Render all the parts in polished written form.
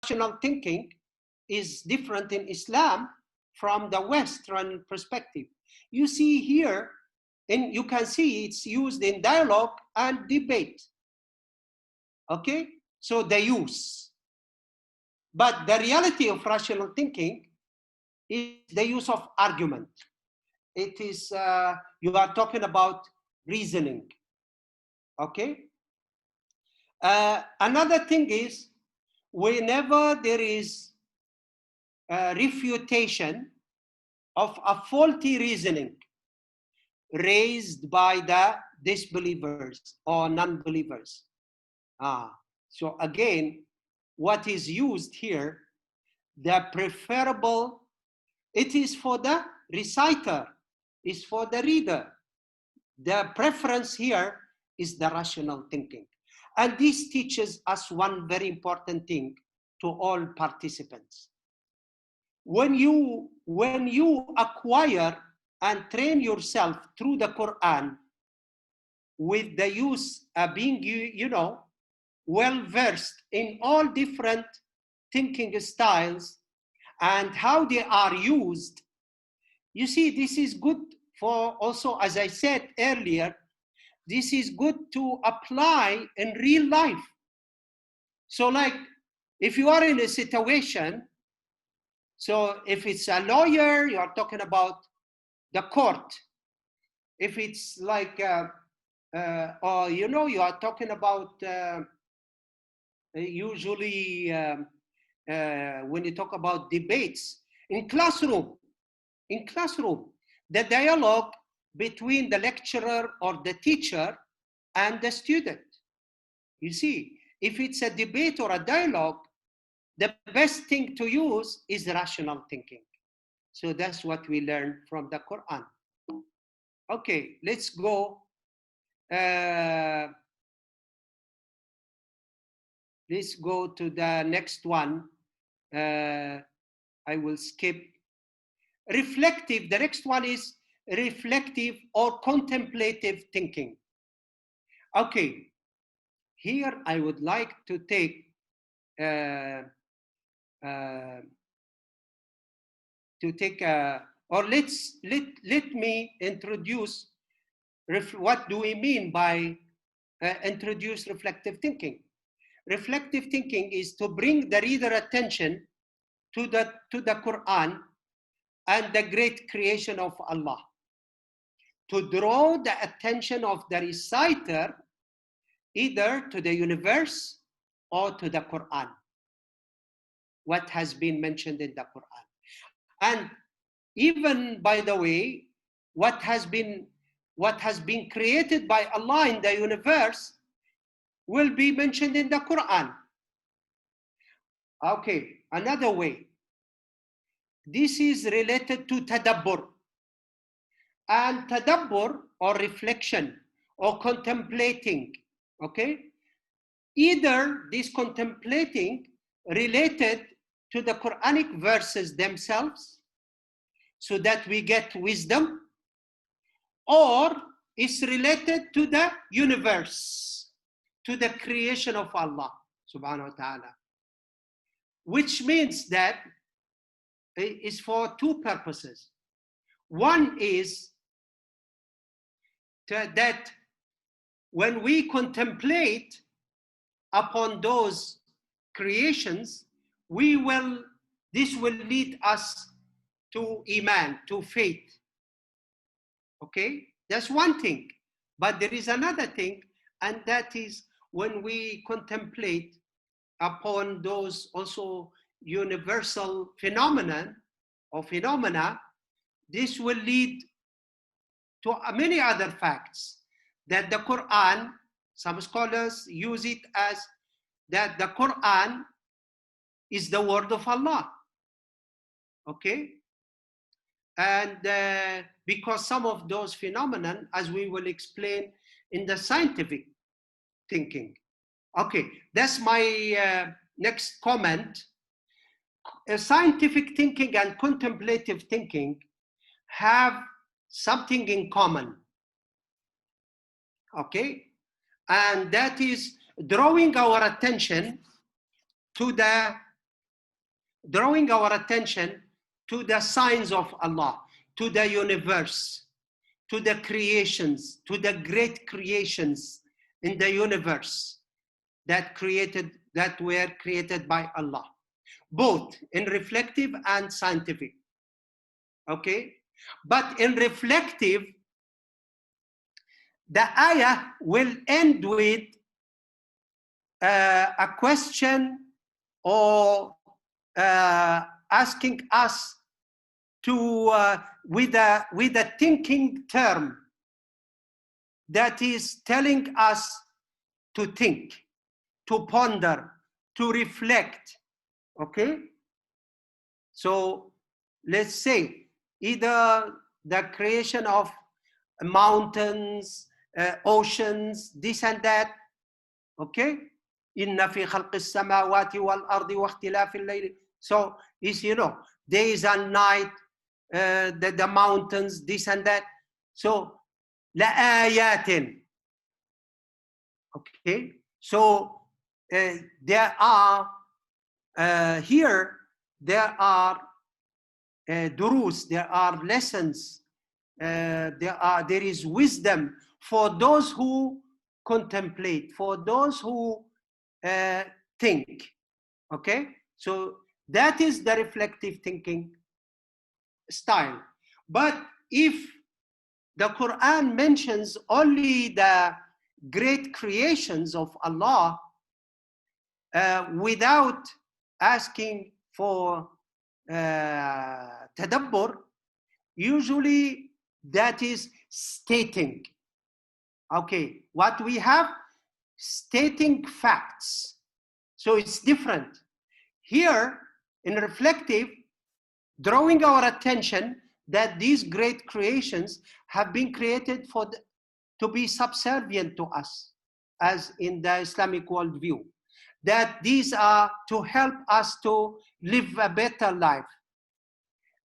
rational thinking is different in Islam from the Western perspective. You see here, and you can see it's used in dialogue and debate. Okay, so the use. But the reality of rational thinking is the use of argument. It is, you are talking about reasoning. Okay. Another thing is, whenever there is a refutation of a faulty reasoning raised by the disbelievers or non-believers. So again, what is used here, the preferable, it is for the reciter, is for the reader. The preference here is the rational thinking. And this teaches us one very important thing to all participants. When you acquire and train yourself through the Quran with the use of being, well-versed in all different thinking styles and how they are used, you see, this is good for also, as I said earlier, this is good to apply in real life. So like, if you are in a situation, so if it's a lawyer, you are talking about the court. If it's like, or you are talking about usually when you talk about debates in classroom, the dialogue between the lecturer or the teacher and the student. You see, if it's a debate or a dialogue, the best thing to use is rational thinking. So that's what we learn from the Quran. Okay, let's go. Let's go to the next one. I will skip. Reflective, the next one is reflective or contemplative thinking. Okay, here I would like to take or let me introduce what do we mean by introduce reflective thinking. Reflective thinking is to bring the reader attention to the Quran and the great creation of Allah, to draw the attention of the reciter either to the universe or to the Quran, what has been mentioned in the Quran. And even, by the way, what has been created by Allah in the universe will be mentioned in the Quran. Okay, another way. This is related to tadabbur. And tadabbur, or reflection, or contemplating, okay? Either this contemplating related to the Quranic verses themselves, so that we get wisdom, or it's related to the universe, to the creation of Allah, subhanahu wa ta'ala. Which means that it is for two purposes. One is that when we contemplate upon those creations, this will lead us to Iman, to faith. Okay, that's one thing. But there is another thing, and that is when we contemplate upon those also universal phenomena, this will lead to many other facts. That the Quran, some scholars use it as that the Quran is the word of Allah. Okay? And because some of those phenomena, as we will explain in the scientific thinking. Okay, that's my next comment. Scientific thinking and contemplative thinking have something in common. Okay, and that is drawing our attention to the drawing our attention to the signs of Allah, to the universe, to the creations, to the great creations in the universe that were created by Allah, both in reflective and scientific. Okay? But in reflective, the ayah will end with a question or asking us to, with a thinking term that is telling us to think, to ponder, to reflect. Okay? So let's say either the creation of mountains, oceans, this and that. Okay? Inna fi khalqis samawati wal ardi wa ikhtilafil layli. So is, you know, days and night, the mountains, this and that. So la ayatin. Okay? So there are here there are durus, there are lessons, there is wisdom for those who contemplate, for those who think. Okay, so that is the reflective thinking style. But if the Quran mentions only the great creations of Allah without asking for tadabbur, usually that is stating. Okay, what we have, stating facts. So it's different. Here, in reflective, drawing our attention that these great creations have been created to be subservient to us, as in the Islamic worldview. That these are to help us to live a better life.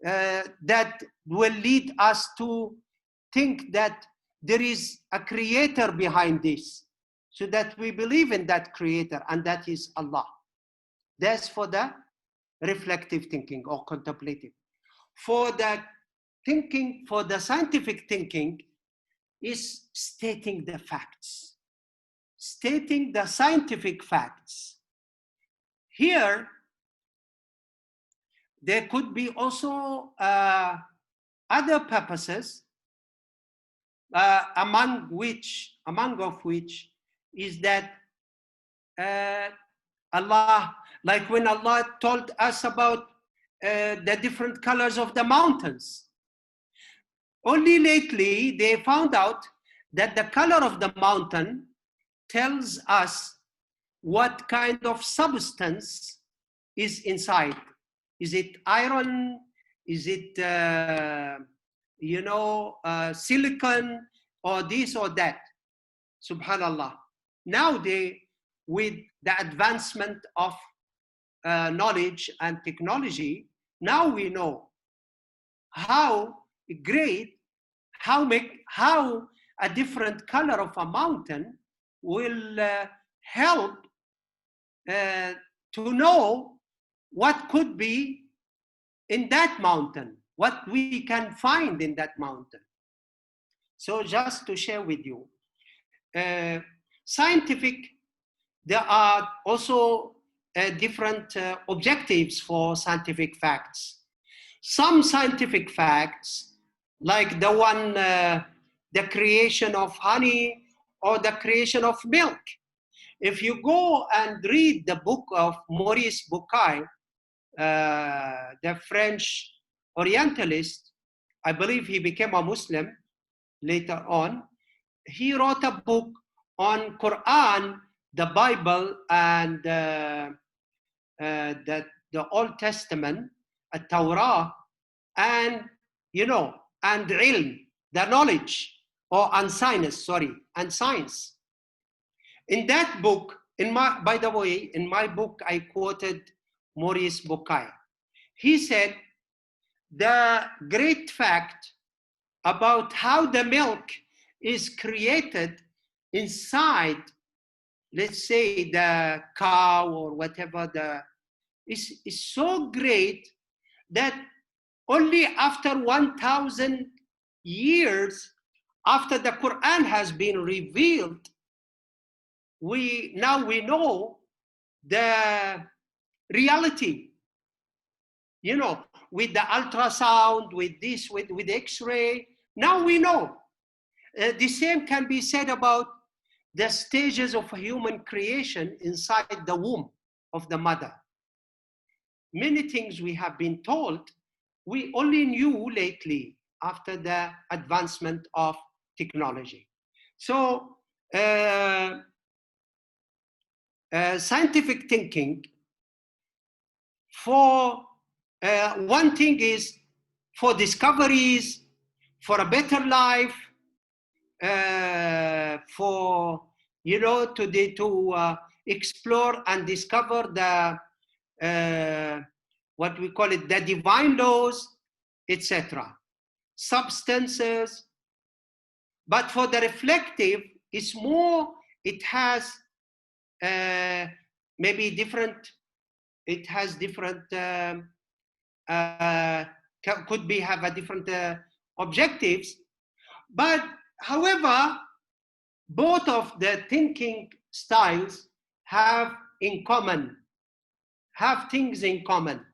That will lead us to think that there is a creator behind this, so that we believe in that creator, and that is Allah. That's for the reflective thinking or contemplative. For the thinking, for the scientific thinking, is stating the facts, stating the scientific facts. Here, there could be also other purposes, among of which is that Allah, like when Allah told us about the different colors of the mountains. Only lately they found out that the color of the mountain tells us what kind of substance is inside. Is it iron? Is it, silicon, or this or that? Subhanallah. Now with the advancement of knowledge and technology, now we know how great, how a different color of a mountain will help to know what could be in that mountain, what we can find in that mountain. So just to share with you, scientific, there are also different objectives for scientific facts. Some scientific facts, like the one, the creation of honey or the creation of milk. If you go and read the book of Maurice Bucaille, the French Orientalist, I believe he became a Muslim later on. He wrote a book on Quran, the Bible, and the Old Testament, a Torah, and and ilm, the knowledge, and science. In that book, by the way, in my book, I quoted Maurice Bucaille. He said the great fact about how the milk is created inside, let's say, the cow or whatever is so great that only after 1,000 years after the Quran has been revealed, we know the reality. You know, with the ultrasound, with this, with X-ray, now we know. The same can be said about the stages of human creation inside the womb of the mother. Many things we have been told, we only knew lately after the advancement of technology. So scientific thinking, for one thing is for discoveries, for a better life, for, you know, to explore and discover the what we call it, the divine laws, etc. Substances. But for the reflective, it's more, it has maybe different, it has different, could be have a different objectives. But however, both of the thinking styles have things in common.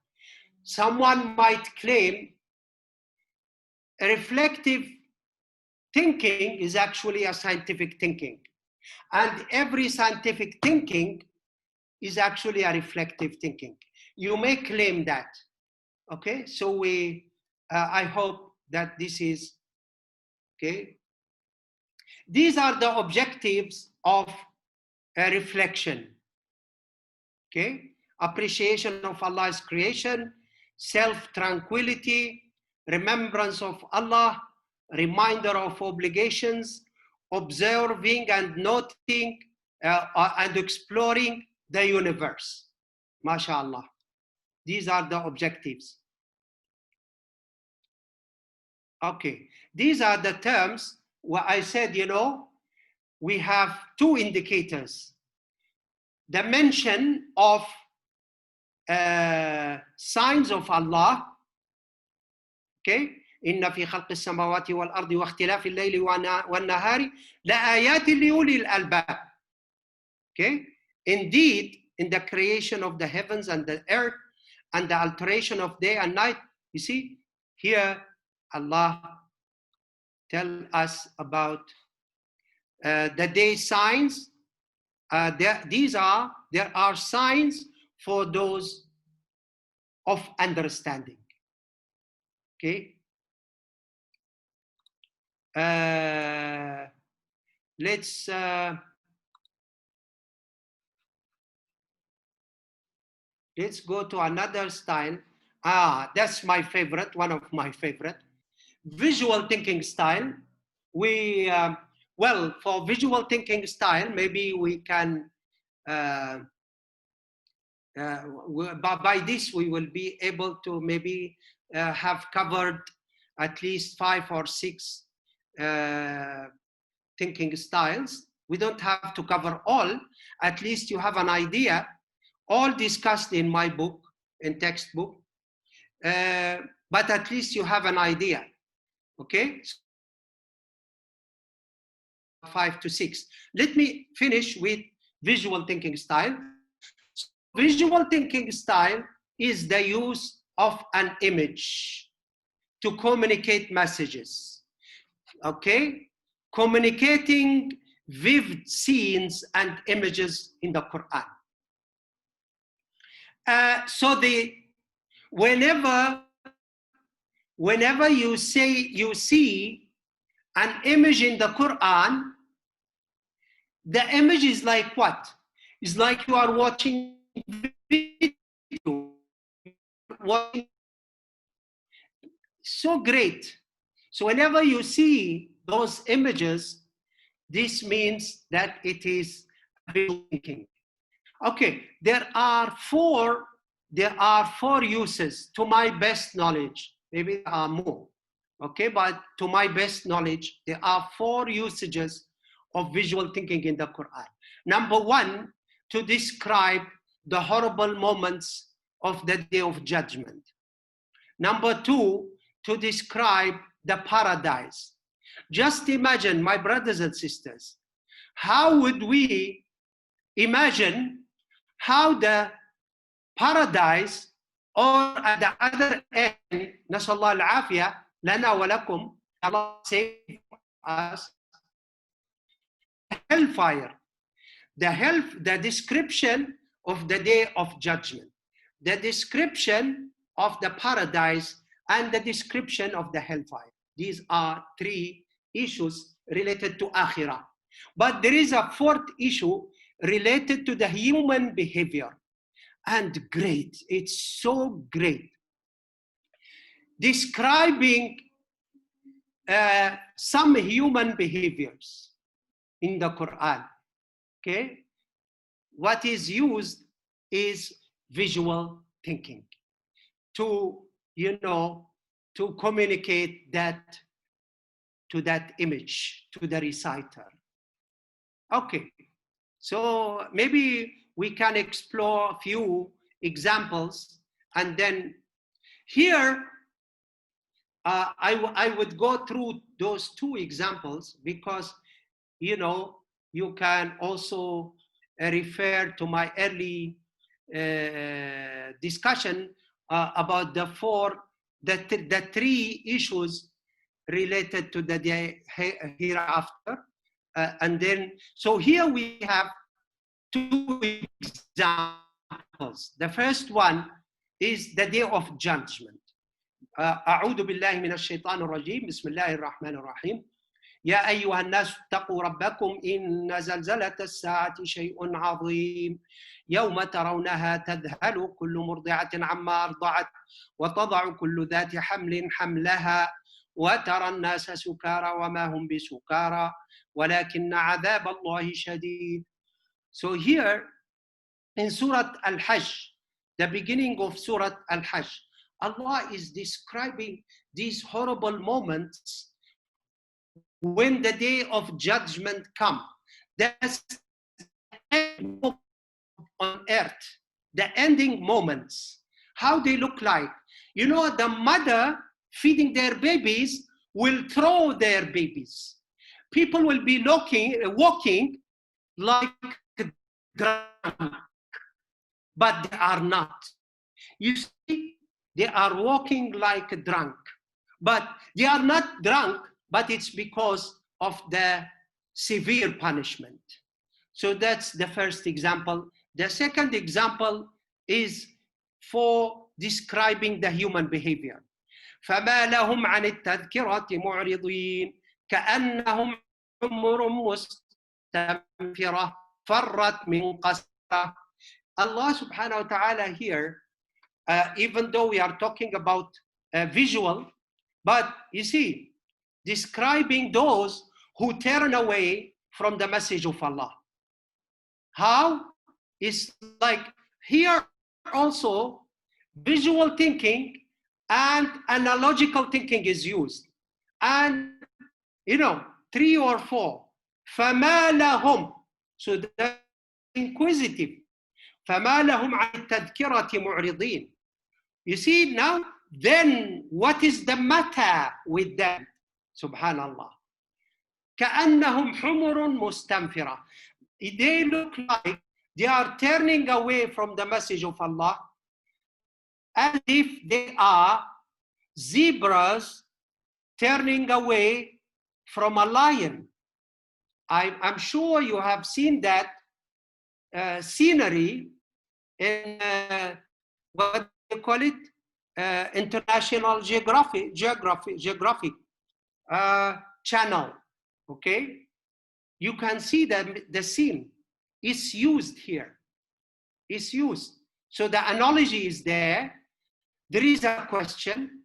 Someone might claim a reflective thinking is actually a scientific thinking, and every scientific thinking is actually a reflective thinking. You may claim that. Okay, so I hope that this is okay. These are the objectives of a reflection. Okay, appreciation of Allah's creation, self-tranquility, remembrance of Allah, reminder of obligations, observing and noting and exploring the universe. MashaAllah. These are the objectives. Okay, these are the terms where I said, you know, we have two indicators. The mention of signs of Allah, okay, إن في خلق السماوات والأرض واختلاف الليل والنهار لآيات لأولي الألباب. Okay, indeed, in the creation of the heavens and the earth and the alteration of day and night, you see, here Allah tell us about the day signs. There are signs for those of understanding. Okay. Let's go to another style. That's my favorite, one of my favorite. Visual thinking style. We, well, for visual thinking style, maybe we can, by this we will be able to maybe have covered at least 5 or 6 thinking styles. We don't have to cover all. At least you have an idea, all discussed in my book, in textbook, but at least you have an idea. Okay, 5 to 6. Let me finish with visual thinking style. Visual thinking style is the use of an image to communicate messages. Okay, communicating vivid scenes and images in the Quran. So whenever you see an image in the Quran, the image is like what? It's like you are watching video. So great. So whenever you see those images, this means that it is visual thinking. Okay, there are four uses to my best knowledge. Maybe there are more. Okay, but to my best knowledge, there are 4 usages of visual thinking in the Quran. Number 1, to describe the horrible moments of the day of judgment. Number two, to describe the paradise. Just imagine, my brothers and sisters, how would we imagine how the paradise, or at the other end, nasallahu al-afiyah, lana wa lakum, Allah save us, hellfire. The description of the day of judgment, the description of the paradise, and the description of the hellfire. These are three issues related to akhirah. But there is a fourth issue related to the human behavior. And great, it's so great. Describing some human behaviors in the Quran. Okay, what is used is visual thinking to, to communicate that to that image, to the reciter. Okay, so maybe we can explore a few examples, and then here I would go through those two examples because, you can also refer to my early discussion about the three issues related to the day hereafter. And then, so here we have two examples. The first one is the day of judgment. أعوذ بالله من الشيطان الرجيم بسم الله الرحمن الرحيم يا أيها الناس اتقوا ربكم إن زلزلة الساعة شيء عظيم يوم ترونها تذهل كل مرضعة عما أرضعت وتضع كل ذات حمل حملها وترى الناس سكارى وما هم بسكارى ولكن عذاب الله شديد. So here in Surah Al-Hajj, the beginning of Surah Al-Hajj, Allah is describing these horrible moments when the day of judgment comes. That's on earth, the ending moments, how they look like. The mother feeding their babies will throw their babies. People will be walking like drunk, but they are not. You see, they are walking like drunk, but they are not drunk, but it's because of the severe punishment. So that's the first example. The second example is for describing the human behavior. فما لهم عن التذكرة معرضين كأنهم حمر مستنفرة فرت من قسرة. Allah subhanahu wa ta'ala here, even though we are talking about visual, but you see, describing those who turn away from the message of Allah. How? It's like here also visual thinking and analogical thinking is used. And, 3 or 4. فَمَا لَهُمْ. So that's inquisitive. فَمَا لَهُمْ عَنِ التَّذْكِرَةِ مُعْرِضِينَ. You see now, then what is the matter with them? Subhanallah. كَأَنَّهُمْ حُمُرٌ مُسْتَنْفِرَةٌ. They look like they are turning away from the message of Allah as if they are zebras turning away from a lion. I'm sure you have seen that scenery in what they call it, International Geographic channel. Okay, you can see that the scene is used here. It's used. So the analogy is there. There is a question.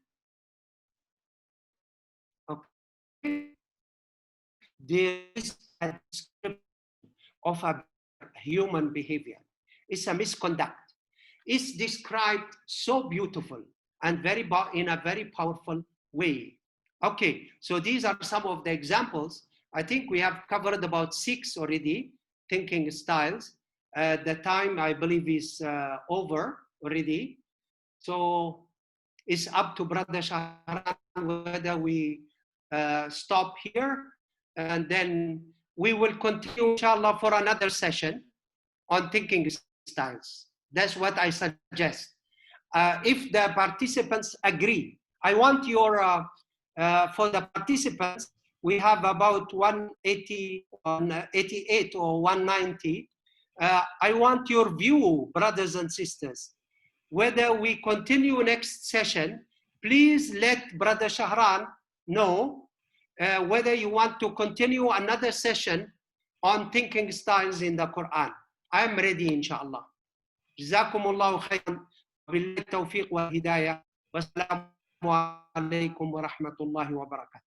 Okay. There is a description of a human behavior. It's a misconduct. It's described so beautiful and in a very powerful way. Okay, so these are some of the examples. I think we have covered about 6 already, thinking styles. The time, I believe, is over already. So it's up to Brother Shahran whether we stop here, and then we will continue, inshallah, for another session on thinking styles. That's what I suggest. If the participants agree, I want your, for the participants, we have about 180, 188 or 190. I want your view, brothers and sisters. Whether we continue next session, please let Brother Shahran know whether you want to continue another session on thinking styles in the Quran. I'm ready, inshallah. جزاكم الله خيرا وبالله التوفيق والهداية والسلام عليكم ورحمة الله وبركاته.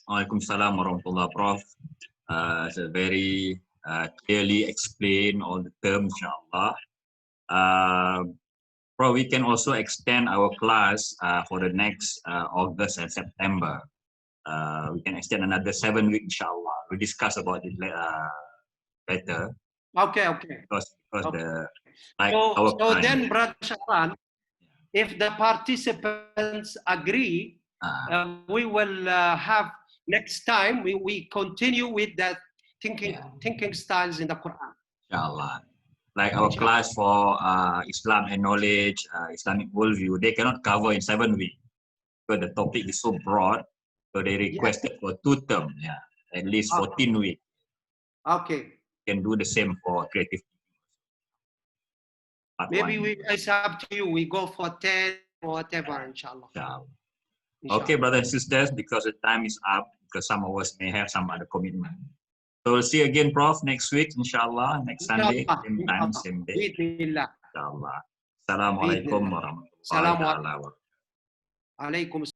Waalaikumsalam warahmatullah, Prof. It's a very clearly explain all the terms, inshallah. Prof, we can also extend our class for the next August and September. We can extend another 7 weeks, inshallah. We'll discuss about it better. Okay. Because okay. the like so then, Brother Shahran, if the participants agree, we will have next time we continue with that thinking styles in the Quran. Inshallah. Like our class for Islam and knowledge, Islamic worldview, they cannot cover in 7 weeks because the topic is so broad. So they requested for 2 terms, at least 14 weeks. Okay. Can do the same for creative. Maybe it's up to you. We go for 10 or whatever, inshallah. Okay, brothers and sisters, because the time is up, because some of us may have some other commitment. So we'll see you again, Prof, next week, inshallah, next Sunday, same time, same day. Inshallah. Assalamualaikum warahmatullahi wabarakatuh.